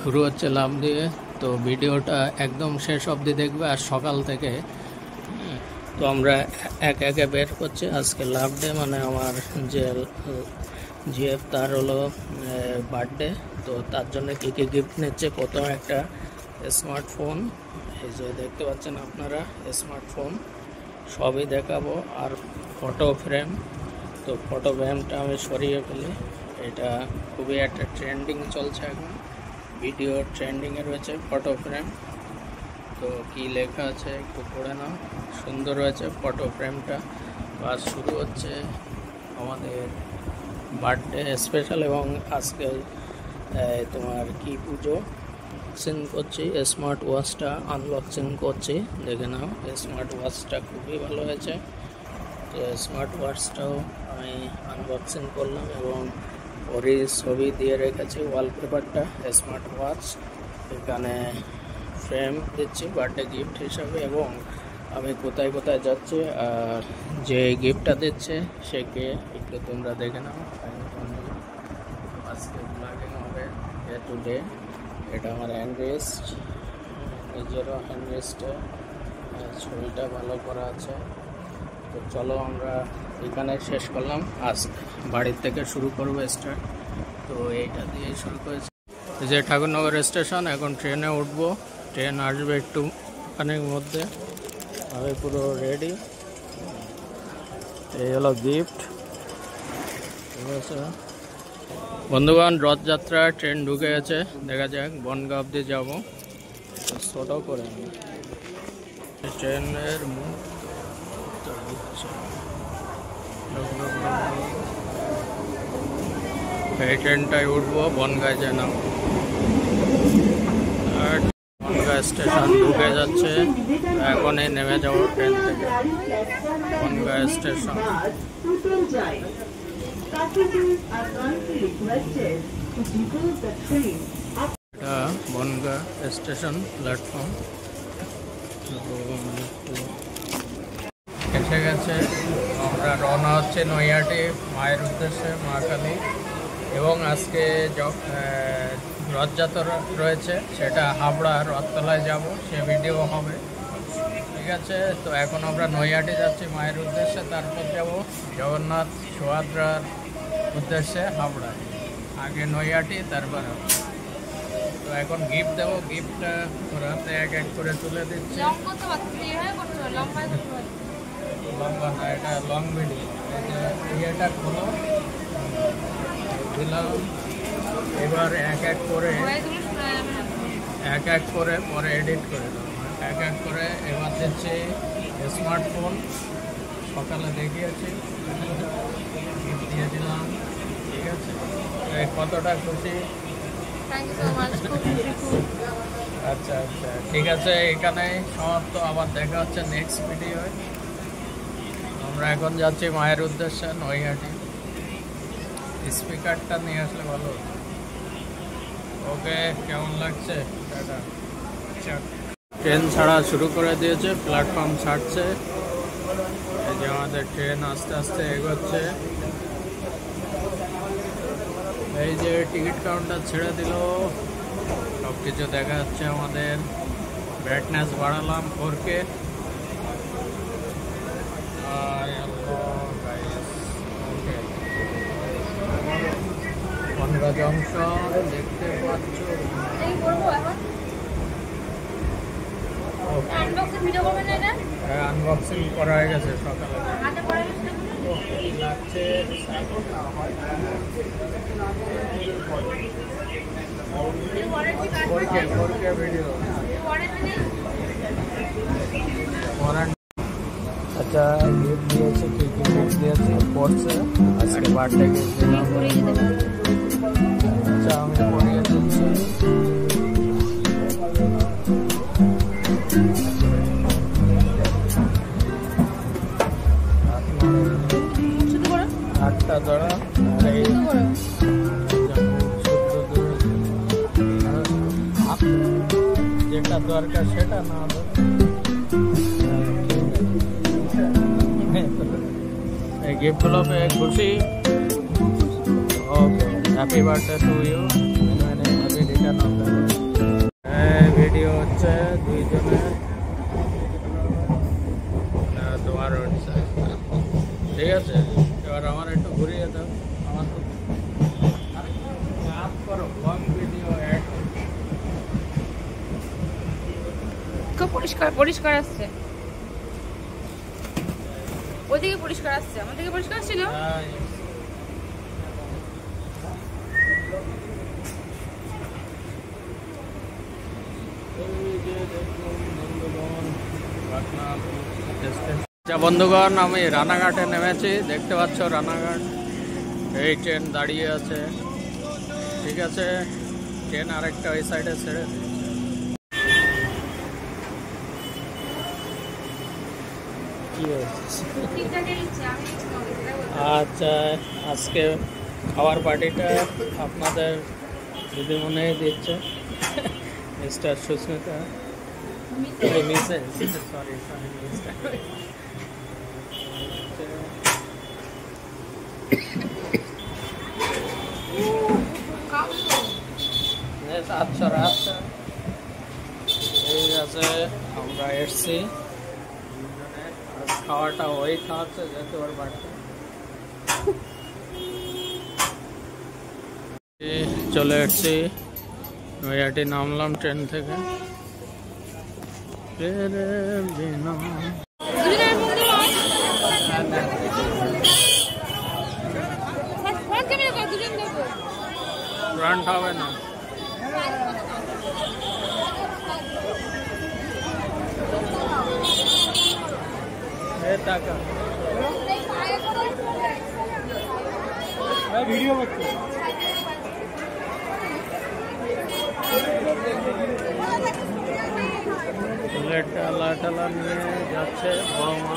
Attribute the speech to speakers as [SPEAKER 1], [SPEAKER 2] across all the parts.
[SPEAKER 1] শুরু হচ্ছে লাফ দিয়ে। তো ভিডিওটা একদম শেষ অবধি দেখবে আর সকাল থেকে। তো আমরা এক একে বের করছি। আজকে লাভ ডে, মানে আমার যে জিএফ তার হলো বার্থডে। তো তার জন্য কী কী গিফট নিচ্ছে, প্রথম একটা স্মার্টফোন, এই যে দেখতে পাচ্ছেন আপনারা স্মার্টফোন, সবই দেখাবো। আর ফটো ফ্রেম, তো ফটো ফ্রেমটা আমি সরিয়ে ফেলি। এটা খুবই একটা ট্রেন্ডিং চলছে এখন, ভিডিও ট্রেন্ডিংয়ে রয়েছে ফটো ফ্রেম। তো কি লেখা আছে একটু পড়ে নাও, সুন্দর রয়েছে ফটো ফ্রেমটা। আজ শুরু হচ্ছে আমাদের বার্থডে স্পেশাল, এবং আজকে তোমার কি পুজো আনবক্সিং করছি, স্মার্ট ওয়াচটা আনবক্সিং করছি, দেখে নাও। স্মার্ট ওয়াচটা খুবই ভালো হয়েছে। তো স্মার্ট ওয়াচটাও আমি আনবক্সিং করলাম এবং ওরই ছবি দিয়ে রেখেছি ওয়ালপেপারটা। স্মার্ট ওয়াচ এখানে ফ্রেম দিচ্ছি বার্থডে গিফট হিসাবে, এবং আমি কোথায় কোথায় যাচ্ছি আর যে গিফটটা দিচ্ছে সে কে একটু তোমরা দেখে নাও। আজকে ব্লগিং হবে ডে টু ডে। এটা আমার হ্যান্ডরেস্ট, নিজেরও হ্যান্ডরেস্টে ছবিটা ভালো করা আছে। তো চলো আমরা এখানে শেষ করলাম, আজ বাড়ির থেকে শুরু করবো স্টার্ট। তো এইটা দিয়ে শুরু করেছি। এই যে ঠাকুরনগর স্টেশন, এখন ট্রেনে উঠবো, ট্রেন আসবে একটু খানিক মধ্যে। আমি পুরো রেডি। এই হলো গিফট, ঠিক আছে বন্ধুগণ। রথযাত্রা ট্রেন ঢুকে গেছে, দেখা যাক বনগাঁ অব্দি যাবো। ছোট করে ট্রেনের মুখ এই ট্রেনটায় উঠবো, বনগাঁয় যেন। আর বনগাঁ স্টেশন ঢুকে যাচ্ছে, এখনই নেমে যাবো ট্রেন থেকে। বনগাঁ স্টেশন, এটা বনগাঁ স্টেশন প্ল্যাটফর্ম। এসে গেছে, আমরা রওনা হচ্ছে নৈহাটি মায়ের উদ্দেশ্যে, মা কালী। এবং আজকে রথযাত্রা রয়েছে, সেটা হাবড়া রথতলায় যাব, সে ভিডিও হবে, ঠিক আছে। তো এখন আমরা নৈহাটি যাচ্ছি মায়ের উদ্দেশ্যে, তারপর যাব জগন্নাথ সুভদ্রার উদ্দেশ্যে হাবড়ায়। আগে নৈহাটি, তারপর তো এখন গিফট দেবো। গিফটটা ওর হাতে এক এক করে তুলে দিচ্ছি। লম্বা না, এটা লং ভিডিও। ইয়েটা খোলো, দিলাম। এবার এক এক করে পরে এডিট করে দেবো। এক এক করে এবার দিচ্ছি স্মার্টফোন, সকালে দেখিয়েছি, গিফট দিয়ে দিলাম, ঠিক আছে। কতটা খুশি? আচ্ছা আচ্ছা, ঠিক আছে, এখানে সমাপ্ত। আবার দেখা হচ্ছে নেক্সট ভিডিওয়। আমরা এখন যাচ্ছি মায়ের উদ্দেশ্যে নৈহাটি। স্পিকারটা নিয়ে আসলে ভালো। ওকে, কেমন লাগছে? ট্রেন ছাড়া শুরু করে দিয়েছে, প্ল্যাটফর্ম ছাড়ছে। এই যে আমাদের ট্রেন আস্তে আস্তে এগোচ্ছে। এই যে টিকিট কাউন্টার ছেড়ে দিল, সব কিছু দেখা যাচ্ছে আমাদের। Brightness বাড়ালাম 4K। বনগাঁ জংশন দেখতে পাচ্ছ। হ্যাঁ, আনবক্সিং করা হয়ে গেছে সকালে। লাগছে ভিডিও। আচ্ছা, গিফট দিয়েছে, কি কি গিফট দিয়েছে পড়ছে। আজকে বার্থডে গিফট দিলাম। আচ্ছা, আমি পড়িয়ে দিচ্ছি। আটটা ধরা, যেটা দরকার সেটা না। এই গিফটগুলো পেয়ে খুশি? Okay, happy birthday to you, happy return of the day.
[SPEAKER 2] পরিষ্কার পরিষ্কার আসছে, ওদিকে পরিষ্কার আসছে, আমাদেরকে পরিষ্কার আসছে না।
[SPEAKER 1] বন্ধুগণ, আমি রানাঘাটে নেমেছি, দেখতে পাচ্ছ রানাঘাট। এই ট্রেন দাঁড়িয়ে আছে, ঠিক আছে। ট্রেন আরেকটা ওই সাইডে ছেড়ে আচ্ছা, আজকে খাবার পার্টিটা আপনাদের দিদিমণি দিচ্ছে, mister Sushmita, missus, sorry mister. আচ্ছা আচ্ছা, ঠিক আছে, আমরা এসছি। খাওয়াটা ওই খাওয়াচ্ছে, যেতে ওর বাড়িতে চলে এসছি। নৈহাটি নামলাম ট্রেন থেকে। ফ্রন্ট হবে না, টাকা ভিডিও করতে টালা টালা নিয়ে যাচ্ছে বড় মা।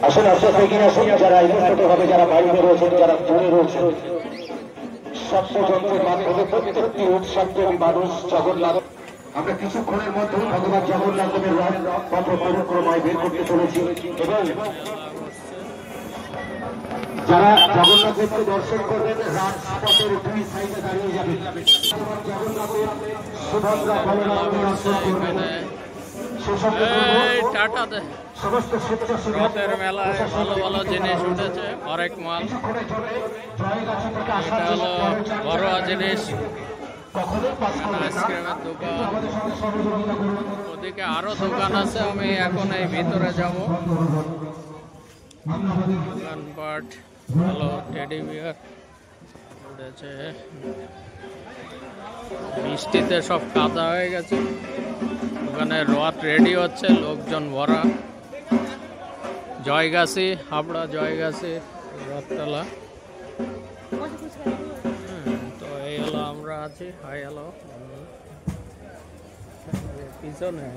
[SPEAKER 3] আসুন আস্তে আস্তে এগিয়ে আসুন, যারা ইমোশনভাবে, যারা বাড়িতে রয়েছেন, যারা দূরে রয়েছেন, সত্যযন্ত্রের মাধ্যমে প্রত্যেকটি উৎসবপ্রেমী মানুষ জগন্নাথ, আমরা কিছুক্ষণের মধ্যে ভগবান জগন্নাথের পথ পরিক্রমায় বের করতে চলেছি। এবং যারা জগন্নাথকে দর্শন করবেন, রাজপথের দুই সাইডে দাঁড়িয়ে যাবেন। জগন্নাথের সুভদ্রা বলরাম দর্শন করবেন।
[SPEAKER 1] সমস্ত রথের মেলায় ভালো ভালো জিনিস উঠেছে, হরেক মাল। এটা হলো ঘরোয়া জিনিস, আইসক্রিমের দোকান, ওদিকে আরো দোকান আছে। আমি এখন এই ভিতরে যাব। দোকানপাট ভালো, টেডি বিয়ার উঠেছে। বৃষ্টিতে সব কাদা হয়ে গেছে। ওখানে রথ রেডি হচ্ছে, লোকজন ভরা। জয়গাছি, হাবড়া জয়গাছি রথতলা। তো এই হলো আমরা আছি। হাই হ্যালো, পিছনে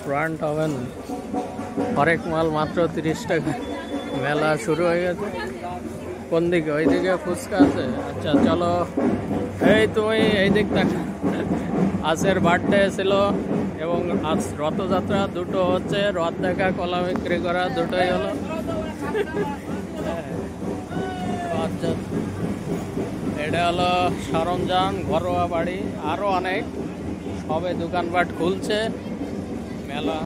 [SPEAKER 1] ফ্রন্ট হবে না, হরেক মাল মাত্র 30 টাকা। মেলা শুরু হয়ে গেছে। কোন দিকে? ওই দিকে ফুচকা আছে। আচ্ছা চলো, এই তুমি এই দিক দেখা। আজের বার্থডে ছিল এবং আজ রথযাত্রা, দুটো হচ্ছে। রথ দেখা, কলা বিক্রি করা, দুটোই হলো। এটা হলো সরঞ্জাম, ঘরোয়া বাড়ি, আরো অনেক সবে দোকানপাট খুলছে। মেলা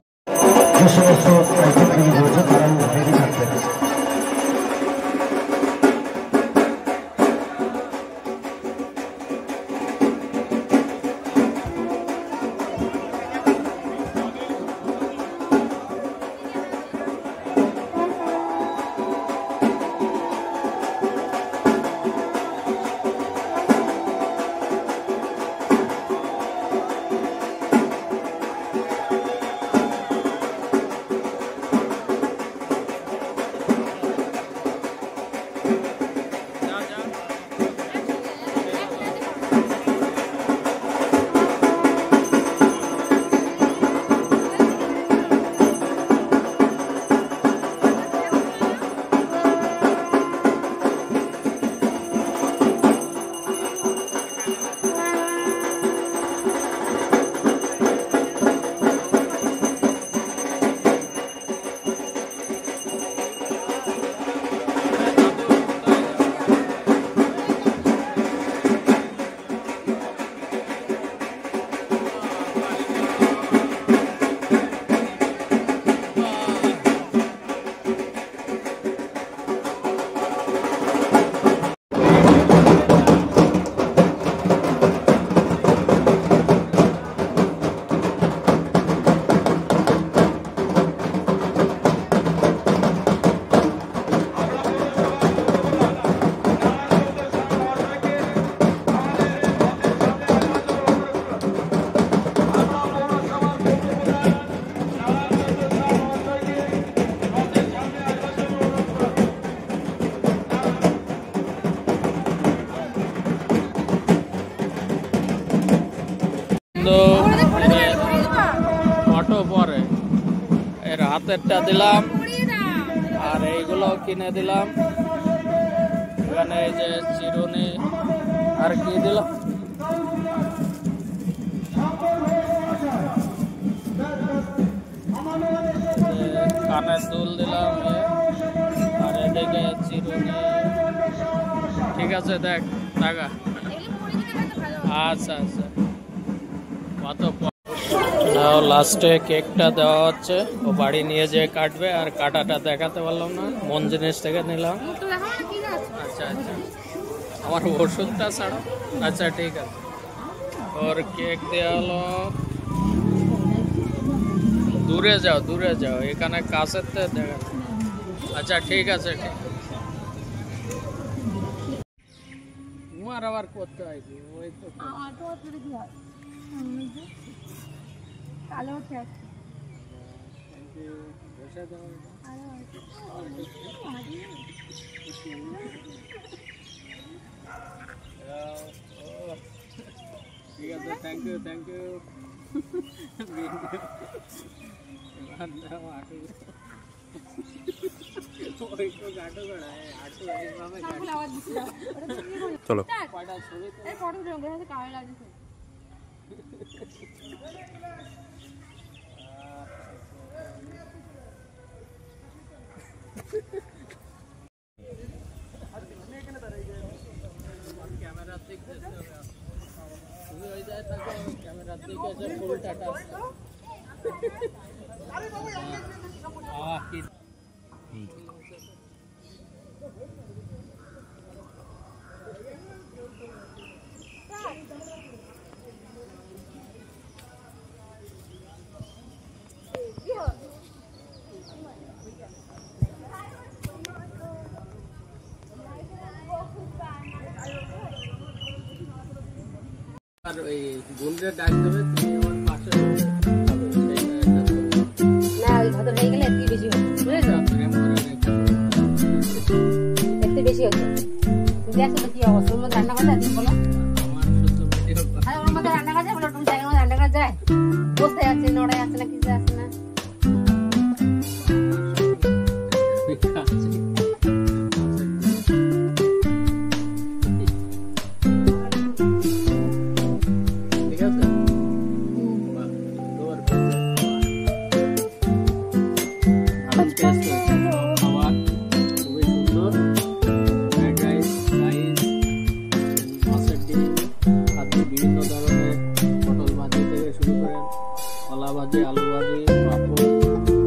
[SPEAKER 1] হাতেরটা দিলাম আর এইগুলো কিনে দিলাম। এখানে এই যে চিরুনি আর কি দিলাম, কানের দুল দিলাম আর এদিকে চিরুনি। ঠিক আছে দেখ টাকা। আচ্ছা আচ্ছা কত লাস্টে কেকটা দেওয়া হচ্ছে, ও বাড়ি নিয়ে যেয়ে কাটবে আর কাটাটা দেখাতে পারলাম না, মন জিনিস থেকে নিলাম। আচ্ছা আচ্ছা আমার ওষুধটা ছাড়ো। আচ্ছা ঠিক আছে, ওর কেক দেওয়া হলো। দূরে যাও দূরে যাও, এখানে কাছের দেখা। আচ্ছা ঠিক আছে ঠিক আছে। তোমার আবার করতে হয় কি, ওই তো
[SPEAKER 2] কালো
[SPEAKER 1] ঠিক আছে, থ্যাংক ইউ থ্যাংক ইউ।
[SPEAKER 4] চলো
[SPEAKER 1] ক্যামেরার দিক তুমি ওই যায় থাকো, ক্যামেরার দিকে যে ফুলটাটা কি আর ওই গুলরে ডাক দেবে, তুমি আমার পাশে
[SPEAKER 2] না, ওই ভদ্র হয়ে গেলে একটু বেশি হচ্ছে, বুঝেছো? একটু বেশি হচ্ছে। দেখো তো কি অবস্থা, ওর মধ্যে রান্না করা যায় বলো? আরে ওর মধ্যে রান্না করা যায় বলো? তুমি জায়গার মধ্যে রান্না করা যায়? বসতে যাচ্ছে, নড়াই আসছে না, কিছু আসছে না।
[SPEAKER 1] বিভিন্ন ধরনের পটল ভাজি থেকে শুরু করে কলা ভাজি, আলু ভাজি, পাঁপড়,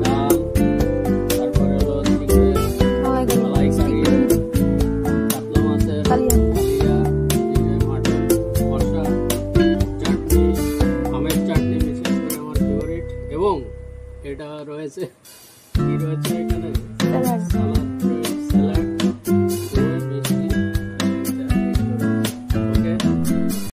[SPEAKER 1] ডাল, তারপরে হলো মালাইকারি, কাতলা মাছের কালিয়া, মাটন কষা, চাটনি, আমের চাটনি বিশেষ করে আমার ফেভারিট, এবং এটা রয়েছে